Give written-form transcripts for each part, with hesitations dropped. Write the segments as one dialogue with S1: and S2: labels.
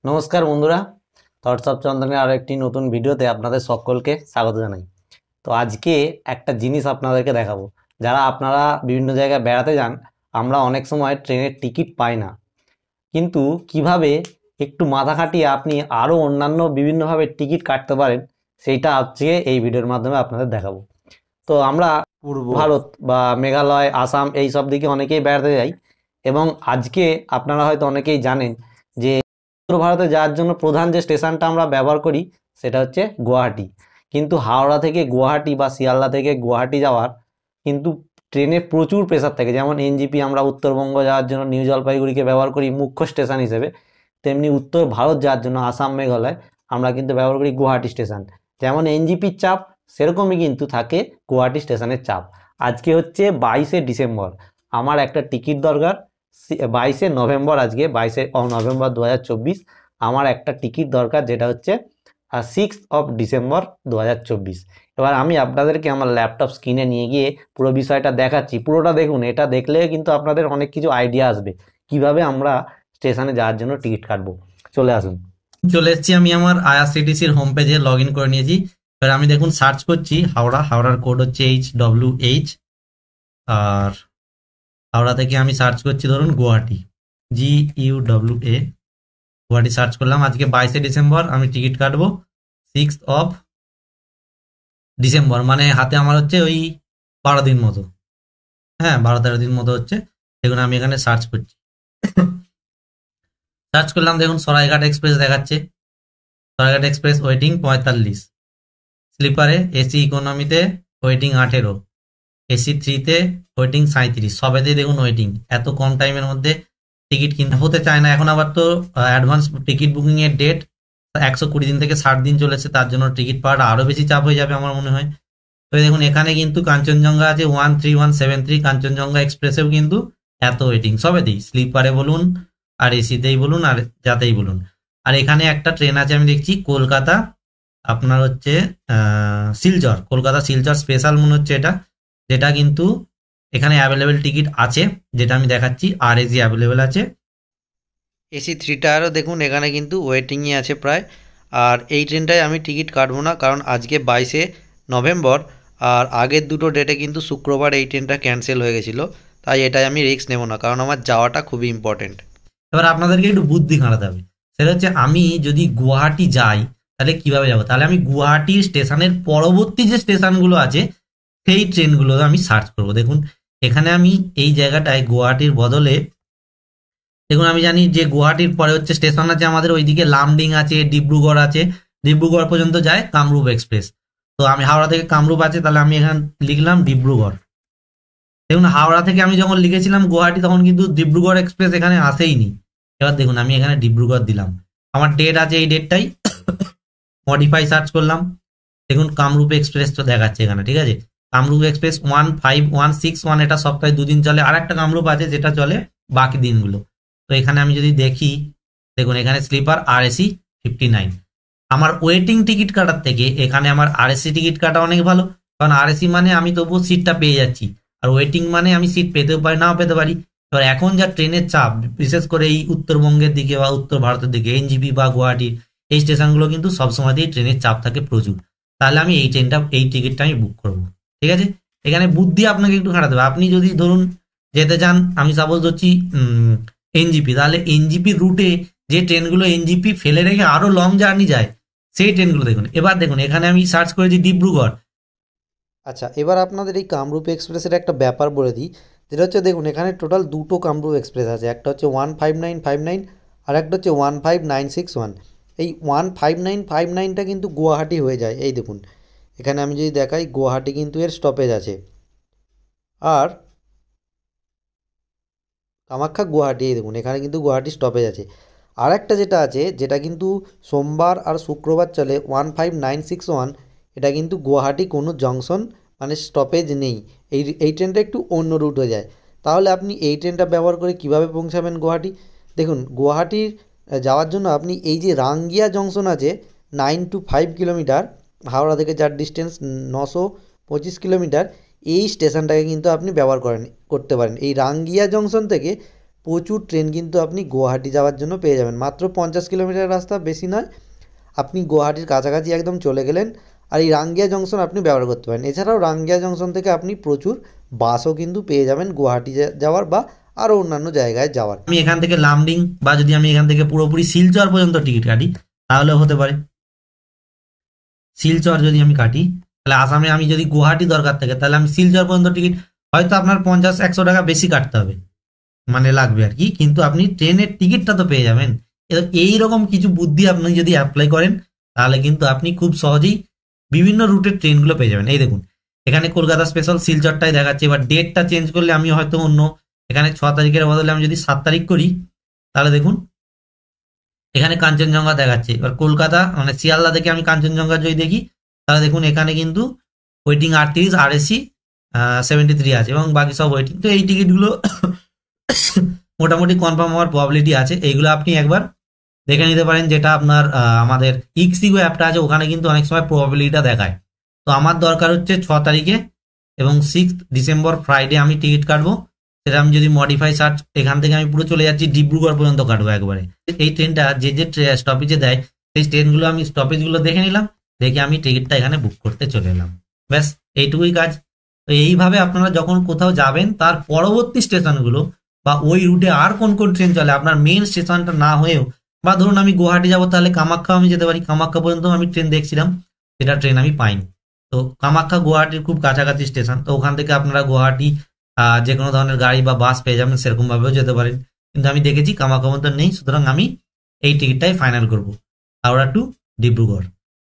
S1: নমস্কার বন্ধুরা, thoughts of চন্দনের আরও একটি নতুন ভিডিওতে আপনাদের সকলকে স্বাগত জানাই। তো আজকে একটা জিনিস আপনাদেরকে দেখাবো। যারা আপনারা বিভিন্ন জায়গায় বেড়াতে যান, আমরা অনেক সময় ট্রেনের টিকিট পাই না, কিন্তু কিভাবে একটু মাথা খাটিয়ে আপনি আরও অন্যান্য বিভিন্নভাবে টিকিট কাটতে পারেন, সেইটা আজকে এই ভিডিওর মাধ্যমে আপনাদের দেখাবো। তো আমরা পূর্ব ভারত বা মেঘালয়, আসাম এই সব দিকে অনেকেই বেড়াতে যাই, এবং আজকে আপনারা হয়তো অনেকেই জানেন যে উত্তর ভারতে যাওয়ার জন্য প্রধান যে স্টেশনটা আমরা ব্যবহার করি সেটা হচ্ছে গুয়াহাটি। কিন্তু হাওড়া থেকে গুয়াহাটি বা শিয়ালদা থেকে গুয়াহাটি যাওয়ার কিন্তু ট্রেনে প্রচুর প্রেসার থাকে। যেমন এনজিপি আমরা উত্তরবঙ্গ যাওয়ার জন্য নিউ জলপাইগুড়িকে ব্যবহার করি মুখ্য স্টেশন হিসেবে, তেমনি উত্তর ভারত যাওয়ার জন্য আসাম, মেঘালয় আমরা কিন্তু ব্যবহার করি গুয়াহাটি স্টেশন। যেমন এনজিপির চাপ, সেরকমই কিন্তু থাকে গুয়াহাটি স্টেশনের চাপ। আজকে হচ্ছে 22শে ডিসেম্বর, আমার একটা টিকিট দরকার। 22শে নভেম্বর, আজকে 22শে নভেম্বর 2024 আমার একটা টিকিট দরকার, যেটা হচ্ছে 6 ডিসেম্বর 2024। এবার আমি আপনাদেরকে আমার ল্যাপটপ স্ক্রিনে নিয়ে গিয়ে পুরো বিষয়টা দেখাচ্ছি। পুরোটা দেখুন, এটা দেখলে কিন্তু আপনাদের অনেক কিছু আইডিয়া আসবে কিভাবে আমরা স্টেশনে যাওয়ার জন্য টিকিট কাটবো। চলে আসুন।
S2: চলে এসেছি আমি আমার আইআরসিটিসির হোম পেজে লগ ইন করে নিয়েছি। এবার আমি দেখুন সার্চ করছি হাওড়ার কোড হচ্ছে HWH, আর হাওড়া থেকে আমি সার্চ করছি ধরুন গুয়াহাটি, GUWA, গুয়াহাটি সার্চ করলাম। আজকে 22শে ডিসেম্বর, আমি টিকিট কাটবো 6 ডিসেম্বর, মানে হাতে আমার হচ্ছে ওই 12 দিন মতো, হ্যাঁ 12-13 দিন মতো হচ্ছে। দেখুন আমি এখানে সার্চ করছি, সার্চ করলাম, দেখুন সরাইঘাট এক্সপ্রেস দেখাচ্ছে। সরাইঘাট এক্সপ্রেস ওয়েটিং 45, স্লিপারে এসি ইকোনমিতে ওয়েটিং 18, এসি 3-তে ওয়েটিং 37, সবেতেই দেখুন ওয়েটিং। এত কম টাইমের মধ্যে টিকিট কিনতে হতে চায় না। এখন আবার তো অ্যাডভান্স টিকিট বুকিং এর ডেট 120 দিন থেকে 60 দিন চলেছে, তার জন্য টিকিট পাওয়াটা আরো বেশি চাপ হয়ে যাবে আমার মনে হয়। তো দেখুন এখানে কিন্তু কাঞ্চনজঙ্ঘা আছে 13173, কাঞ্চনজঙ্ঘা এক্সপ্রেসেও কিন্তু এত ওয়েটিং, সবেতেই, স্লিপারে বলুন আর এসিতেই বলুন আর যাতেই বলুন। আর এখানে একটা ট্রেন আছে আমি দেখছি কলকাতা, আপনার হচ্ছে শিলচর, কলকাতা শিলচর স্পেশাল মনে হচ্ছে এটা, যেটা কিন্তু এখানে অ্যাভেলেবেল টিকিট আছে, যেটা আমি দেখাচ্ছি। আর এসি অ্যাভেলেবেল আছে, এসি 3টারও দেখুন এখানে কিন্তু ওয়েটিংয়ে আছে প্রায়। আর এই ট্রেনটায় আমি টিকিট কাটবো না, কারণ আজকে 22শে নভেম্বর, আর আগের দুটো ডেটে কিন্তু শুক্রবার এই ট্রেনটা ক্যান্সেল হয়ে গেছিলো, তাই এটাই আমি রিস্ক নেব না, কারণ আমার যাওয়াটা খুবই ইম্পর্টেন্ট। এবার আপনাদেরকে একটু বুদ্ধি খাটাতে হবে। সেটা হচ্ছে আমি যদি গুয়াহাটি যাই তাহলে কিভাবে যাব। তাহলে আমি গুয়াহাটি স্টেশনের পরবর্তী যে স্টেশনগুলো আছে সেই ট্রেনগুলো আমি সার্চ করব। দেখুন এখানে আমি এই জায়গাটায় গুয়াহাটির বদলে, দেখুন আমি জানি যে গুয়াহাটির পরে হচ্ছে স্টেশন আছে আমাদের ওইদিকে লামডিং আছে, ডিব্রুগড় আছে, ডিব্রুগড় পর্যন্ত যায় কামরূপ এক্সপ্রেস। তো আমি হাওড়া থেকে কামরূপ আছে, তাহলে আমি এখানে লিখলাম ডিব্রুগড়। দেখুন হাওড়া থেকে আমি যখন লিখেছিলাম গুয়াহাটি তখন কিন্তু ডিব্রুগড় এক্সপ্রেস এখানে আসেইনি। এবার দেখুন আমি এখানে ডিব্রুগড় দিলাম, আমার ডেট আছে এই ডেটটাই, মডিফাই সার্চ করলাম, দেখুন কামরূপ এক্সপ্রেস তো দেখাচ্ছে এখানে, ঠিক আছে। কামরূপ এক্সপ্রেস 15161, এটা সপ্তাহে 2 দিন চলে। আর একটা কামরূপ আছে যেটা চলে বাকি দিনগুলো। তো এখানে আমি যদি দেখি, দেখুন এখানে স্লিপার RAC 59। আমার ওয়েটিং টিকিট কাটার থেকে এখানে আমার RAC টিকিট কাটা অনেক ভালো, কারণ RAC মানে আমি তবুও সিটটা পেয়ে যাচ্ছি, আর ওয়েটিং মানে আমি সিট পেতেও পারি নাও পেতে পারি। এবার এখন যা ট্রেনের চাপ, বিশেষ করে এই উত্তরবঙ্গের দিকে বা উত্তর ভারতের দিকে এনজিপি বা গুয়াহাটি এই স্টেশনগুলো কিন্তু সবসময়তেই ট্রেনের চাপ থাকে প্রচুর। তাহলে আমি এই টিকিটটা আমি বুক করবো, ঠিক আছে। এখানে বুদ্ধি আপনাকে একটু খাটাতে হবে। আপনি যদি ধরুন যেতে চান, আমি সাপোজ ধরছি এনজিপি, তাহলে এনজিপি রুটে যে ট্রেনগুলো এনজিপি ফেলে রেখে আরো লং জার্নি যায় সেই ট্রেনগুলো দেখুন। এবার দেখুন এখানে আমি সার্চ করেছি ডিব্রুগড়।
S3: আচ্ছা, এবার আপনাদের এই কামরূপ এক্সপ্রেসের একটা ব্যাপার বলে দিই, যেটা হচ্ছে দেখুন এখানে টোটাল দুটো কামরূপ এক্সপ্রেস আছে, একটা হচ্ছে 15959 আর একটা হচ্ছে 15961। এই 15959টা কিন্তু গুয়াহাটি হয়ে যায়, এই দেখুন এখানে আমি যদি দেখাই গুয়াহাটি কিন্তু এর স্টপেজ আছে, আর কামাখ্যা গুয়াহাটি, এই দেখুন এখানে কিন্তু গুয়াহাটি স্টপেজ আছে। আর একটা যেটা আছে, যেটা কিন্তু সোমবার আর শুক্রবার চলে 15961, এটা কিন্তু গুয়াহাটি কোনো জংশন মানে স্টপেজ নেই। এই ট্রেনটা একটু অন্য রুট হয়ে যায়। তাহলে আপনি এই ট্রেনটা ব্যবহার করে কিভাবে পৌঁছাবেন গুয়াহাটি? দেখুন গুয়াহাটির যাওয়ার জন্য আপনি এই যে রাঙ্গিয়া জংশন আছে 9 to 5 কিলোমিটার, হাওড়া থেকে যার ডিস্টেন্স 925 কিলোমিটার, এই স্টেশনটাকে কিন্তু আপনি ব্যবহার করতে পারেন। এই রাঙ্গিয়া জংশন থেকে প্রচুর ট্রেন কিন্তু আপনি গুয়াহাটি যাওয়ার জন্য পেয়ে যাবেন। মাত্র 50 কিলোমিটার রাস্তা, বেশি নয়। আপনি গুয়াহাটির কাছাকাছি একদম চলে গেলেন। আর এই রাঙ্গিয়া জংশন আপনি ব্যবহার করতে পারেন। এছাড়াও রাঙ্গিয়া জংশন থেকে আপনি প্রচুর বাসও কিন্তু পেয়ে যাবেন গুয়াহাটি যাওয়ার বা আরও অন্যান্য জায়গায় যাওয়ার।
S2: আমি এখান থেকে লামডিং বা যদি আমি এখান থেকে পুরোপুরি শিলচর পর্যন্ত টিকিট কাটি তাহলে হতে পারে। শিলচর যদি আমি কাটি তাহলে আসামে আমি যদি গুয়াহাটি দরকার থাকে তাহলে আমি শিলচর পর্যন্ত টিকিট হয়তো আপনার 50-100 টাকা বেশি কাটতে হবে, মানে লাগবে আর কি, কিন্তু আপনি ট্রেনের টিকিটটা তো পেয়ে যাবেন। এইরকম কিছু বুদ্ধি আপনি যদি অ্যাপ্লাই করেন তাহলে কিন্তু আপনি খুব সহজেই বিভিন্ন রুটের ট্রেনগুলো পেয়ে যাবেন। এই দেখুন এখানে কলকাতা স্পেশাল শিলচরটাই দেখাচ্ছে। এবার ডেটটা চেঞ্জ করলে আমি হয়তো অন্য, এখানে 6 তারিখের বদলে আমি যদি 7 তারিখ করি তাহলে দেখুন এখানে কাঞ্চনজঙ্ঘা দেখাচ্ছে। এবার কলকাতা মানে শিয়ালদা থেকে আমি কাঞ্চনজঙ্ঘা যদি দেখি তাহলে দেখুন এখানে কিন্তু ওয়েটিং 38, RAC 73 আছে এবং বাকি সব ওয়েটিং। তো এই টিকিটগুলো মোটামুটি কনফার্ম হওয়ার প্রবাবিলিটি আছে। এইগুলো আপনি একবার দেখে নিতে পারেন, যেটা আপনার আমাদের ইক্সিগো অ্যাপটা আছে ওখানে কিন্তু অনেক সময় প্রবাবিলিটিটা দেখায়। তো আমার দরকার হচ্ছে 6 তারিখে এবং 6 ডিসেম্বর ফ্রাইডে আমি টিকিট কাটবো। সেটা আমি যদি মডিফাই সার্চ এখান থেকে আমি পুরো চলে যাচ্ছি ডিব্রুগড় পর্যন্ত কাটবো একবারে। এই ট্রেনটা যে স্টপেজে দেয় সেই ট্রেনগুলো আমি স্টপেজগুলো দেখে নিলাম, দেখে আমি টিকিটটা এখানে বুক করতে চলে এলাম। ব্যাস এইটুকুই কাজ। তো এইভাবে আপনারা যখন কোথাও যাবেন তার পরবর্তী স্টেশনগুলো বা ওই রুটে আর কোন কোন ট্রেন চলে আপনার মেন স্টেশনটা না হয়েও, বা ধরুন আমি গুয়াহাটি যাবো তাহলে কামাখ্যা আমি যেতে পারি, কামাখ্যা পর্যন্ত আমি ট্রেন দেখছিলাম, সেটা ট্রেন আমি পাইনি। তো কামাখ্যা গুয়াহাটির খুব কাছাকাছি স্টেশন, তো ওখান থেকে আপনারা গুয়াহাটি যে কোনো ধরনের গাড়ি বা বাস পেয়ে যাবেন, সেরকম ভাবেও যেতে পারেন। কিন্তু আমি দেখেছি কামাখ্যা পর্যন্ত নেই, সুতরাং আমি এই টিকিটটাই ফাইনাল করব, হাওড়া টু ডিব্রুগড়।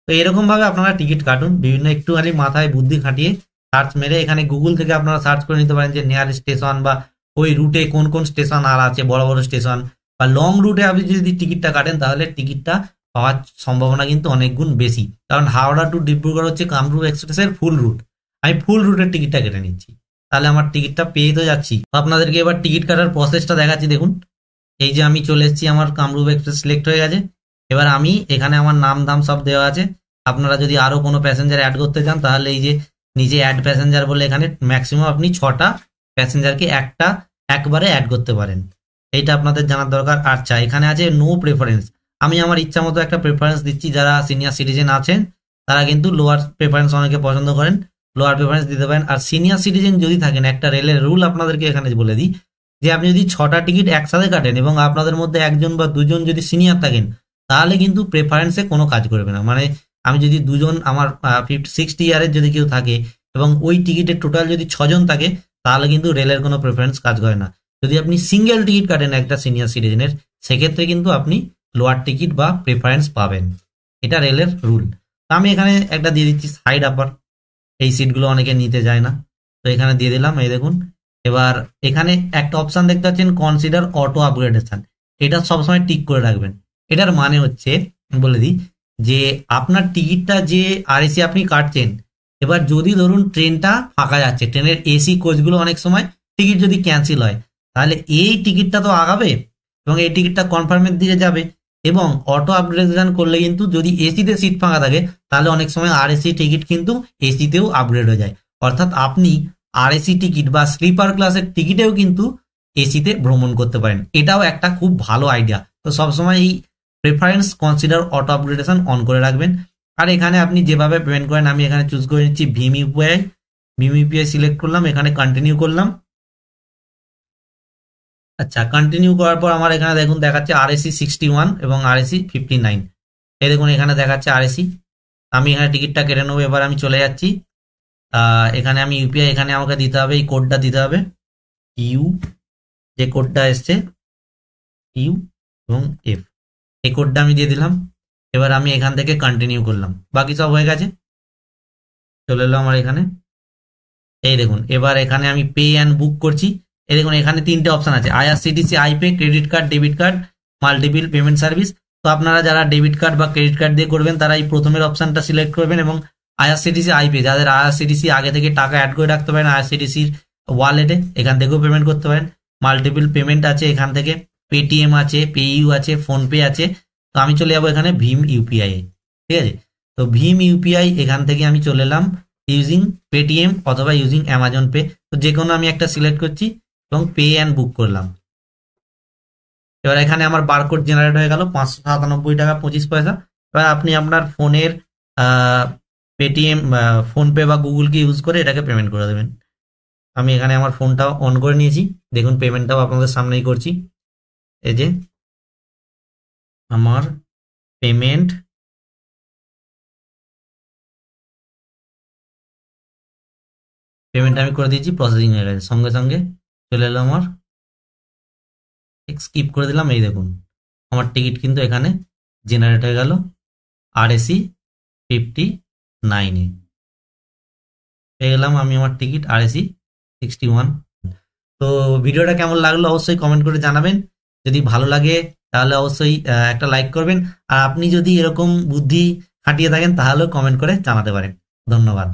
S2: তো এরকম ভাবে আপনারা টিকিট কাটুন, বিভিন্ন একটুখানি মাথায় বুদ্ধি খাটিয়ে সার্চ মেরে এখানে গুগল থেকে আপনারা সার্চ করে নিতে পারেন যে নিয়ার স্টেশন বা ওই রুটে কোন কোন স্টেশন আর আছে, বড় বড় স্টেশন বা লং রুটে আপনি যদি টিকিটটা কাটেন তাহলে টিকিটটা পাওয়ার সম্ভাবনা কিন্তু অনেক গুণ বেশি। কারণ হাওড়া টু ডিব্রুগড় হচ্ছে কামরূপ এক্সপ্রেসের ফুল রুট, আমি ফুল রুটের টিকিটটা কেটে নিচ্ছি, তাহলে আমার টিকিটটা পেয়ে তো যাচ্ছি। আপনাদেরকে এবার টিকিট কাটার প্রসেসটা দেখাচ্ছি। দেখুন এই যে আমি চলে এসেছি, আমার কামরূপ এক্সপ্রেস সিলেক্ট হয়ে গেছে। এবার আমি এখানে আমার নাম দাম সব দেওয়া আছে। আপনারা যদি আরো কোনো প্যাসেঞ্জার অ্যাড করতে চান তাহলে এই যে নিচে অ্যাড প্যাসেঞ্জার বলে এখানে ম্যাক্সিমাম আপনি 6টা প্যাসেঞ্জারকে একবারে অ্যাড করতে পারেন, এইটা আপনাদের জানার দরকার। আচ্ছা এখানে আছে নো প্রেফারেন্স, আমি আমার ইচ্ছা মতো একটা প্রেফারেন্স দিচ্ছি। যারা সিনিয়র সিটিজেন আছেন তারা কিন্তু লোয়ার প্রেফারেন্স অনেকে পছন্দ করেন, লোয়ার প্রেফারেন্স দিতে পারেন। আর সিনিয়র সিটিজেন যদি থাকেন, একটা রেলের রুল আপনাদেরকে এখানে বলে দিই যে আপনি যদি 6টা টিকিট একসাথে কাটেন এবং আপনাদের মধ্যে একজন বা দুজন যদি সিনিয়র থাকেন তাহলে কিন্তু প্রেফারেন্সে কোনো কাজ করবে না। মানে আমি যদি দুজন, আমার 60 ইয়ারের যদি কেউ থাকে এবং ওই টিকিটের টোটাল যদি 6জন থাকে তাহলে কিন্তু রেলের কোনো প্রেফারেন্স কাজ করে না। যদি আপনি সিঙ্গেল টিকিট কাটেন একটা সিনিয়র সিটিজেনের, সেক্ষেত্রে কিন্তু আপনি লোয়ার টিকিট বা প্রেফারেন্স পাবেন, এটা রেলের রুল। আমি এখানে একটা দিয়ে দিচ্ছি সাইড আপার, এই সিটগুলো অনেকে নিতে যায় না, তো এখানে দিয়ে দিলাম। এই দেখুন এবার এখানে একটা অপশন দেখতে পাচ্ছেন কনসিডার অটো আপগ্রেডেশন, এটা সবসময় টিক করে রাখবেন। এটার মানে হচ্ছে বলে দিই যে আপনার টিকিটটা যে আরএসি আপনি কাটছেন, এবার যদি ধরুন ট্রেনটা ফাঁকা যাচ্ছে, ট্রেনের এসি কোচগুলো অনেক সময় টিকিট যদি ক্যান্সেল হয় তাহলে এই টিকিটটা তো আগাবে এবং এই টিকিটটা কনফার্মের দিকে যাবে। এবং অটো আপগ্রেডেশন করলে কিন্তু যদি এসিতে সিট ফাঁকা থাকে তাহলে অনেক সময় আরএসি টিকিট কিন্তু এসিতেও আপগ্রেড হয়ে যায়, অর্থাৎ আপনি আরএসি টিকিট বা স্লিপার ক্লাসের টিকিটেও কিন্তু এসিতে ভ্রমণ করতে পারেন। এটাও একটা খুব ভালো আইডিয়া। তো সবসময় এই preference consider auto upgradation on করে রাখবেন। আর এখানে আপনি যেভাবে পেমেন্ট করেন, আমি এখানে চুজ করে নিচ্ছি Bhim UPI, Bhim UPI select করলাম, এখানে কন্টিনিউ করলাম। আচ্ছা কন্টিনিউ করার পর আমার এখানে দেখুন দেখাচ্ছে আরএসি 61 এবং আরএসি 59, এই দেখুন এখানে দেখাচ্ছে আরএসি। আমি এখানে টিকিটটা কেটে নেবো। এবার আমি চলে যাচ্ছি, এখানে আমি ইউপিআই এখানে আমাকে দিতে হবে, এই কোডটা দিতে হবে, ইউ যে কোডটা এসছে ইউ এবং এফ, এই কোডটা আমি দিয়ে দিলাম। এবার আমি এখান থেকে কন্টিনিউ করলাম, বাকি সব হয়ে গেছে, চলে এলো আমার এখানে। এই দেখুন এবার এখানে আমি পে অ্যান্ড বুক করছি। এই দেখুন এখানে 3টে অপশন আছে, IRCTC iPay, credit card, debit card, multiple payment service. তো আপনারা যারা ডেবিট কার্ড বা ক্রেডিট কার্ড দিয়ে করবেন তারা এই প্রথমের অপশনটা সিলেক্ট করবেন এবং আইআরসিটিসি আইপে, যাদের আইআরসিটিসি আগে থেকে টাকা অ্যাড করে রাখতে পারেন আইআরসিটিসির ওয়ালেটে, এখান থেকেও পেমেন্ট করতে পারেন। মাল্টিপল পেমেন্ট আছে এখান থেকে, পেটিএম আছে, পেইউ আছে, ফোনপে আছে। তো আমি চলে যাবো এখানে ভীম ইউপিআই, ঠিক আছে। তো ভীম ইউপিআই এখান থেকে আমি চলে এলাম ইউজিং পেটিএম অথবা ইউজিং অ্যামাজন পে, তো যে কোনো আমি একটা সিলেক্ট করছি এবং পে অ্যান্ড বুক করলাম। এবার এখানে আমার বারকোড জেনারেট হয়ে গেল 597 টাকা 25 পয়সা। এবার আপনি আপনার ফোনের পেটিএম, ফোনপে বা গুগল কে ইউজ করে এটাকে পেমেন্ট করে দেবেন। আমি এখানে আমার ফোনটা অন করে নিয়েছি, দেখুন পেমেন্টটাও আপনাদের সামনেই করছি। এই যে আমার পেমেন্ট আমি করে দিয়েছি, প্রসেসিং হয়ে গেছে, সঙ্গে সঙ্গে চলে এলো আমার। স্কিপ করে দিলাম, এই দেখুন আমার টিকিট কিন্তু এখানে জেনারেট হয়ে গেল RAC 59-এ পেয়ে গেলাম আমি আমার টিকিট RAC 61। তো ভিডিওটা কেমন লাগলো অবশ্যই কমেন্ট করে জানাবেন। যদি ভালো লাগে তাহলে অবশ্যই একটা লাইক করবেন, আর আপনি যদি এরকম বুদ্ধি খাটিয়ে থাকেন তাহলেও কমেন্ট করে জানাতে পারেন। ধন্যবাদ।